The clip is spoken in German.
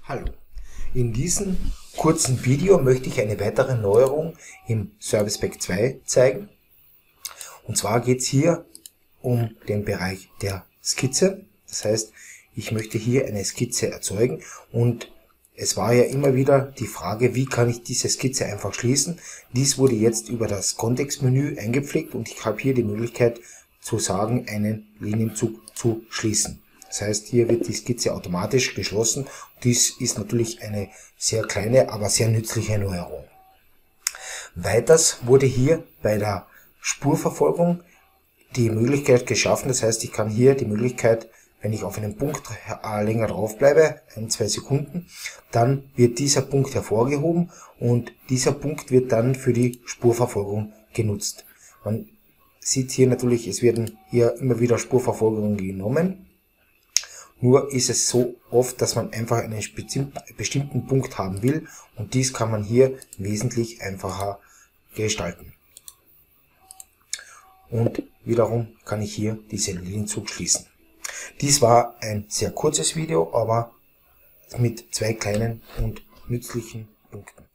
Hallo, in diesem kurzen Video möchte ich eine weitere Neuerung im Service Pack 2 zeigen. Und zwar geht es hier um den Bereich der Skizze. Das heißt, ich möchte hier eine Skizze erzeugen und es war ja immer wieder die Frage, wie kann ich diese Skizze einfach schließen. Dies wurde jetzt über das Kontextmenü eingepflegt und ich habe hier die Möglichkeit zu sagen, einen Linienzug zu schließen. Das heißt, hier wird die Skizze automatisch geschlossen. Dies ist natürlich eine sehr kleine, aber sehr nützliche Neuerung. Weiters wurde hier bei der Spurverfolgung die Möglichkeit geschaffen. Das heißt, ich kann hier die Möglichkeit, wenn ich auf einen Punkt länger drauf bleibe, 1-2 Sekunden, dann wird dieser Punkt hervorgehoben und dieser Punkt wird dann für die Spurverfolgung genutzt. Man sieht hier natürlich, es werden hier immer wieder Spurverfolgungen genommen. Nur ist es so oft, dass man einfach einen bestimmten Punkt haben will und dies kann man hier wesentlich einfacher gestalten. Und wiederum kann ich hier diesen Linienzug schließen. Dies war ein sehr kurzes Video, aber mit zwei kleinen und nützlichen Punkten.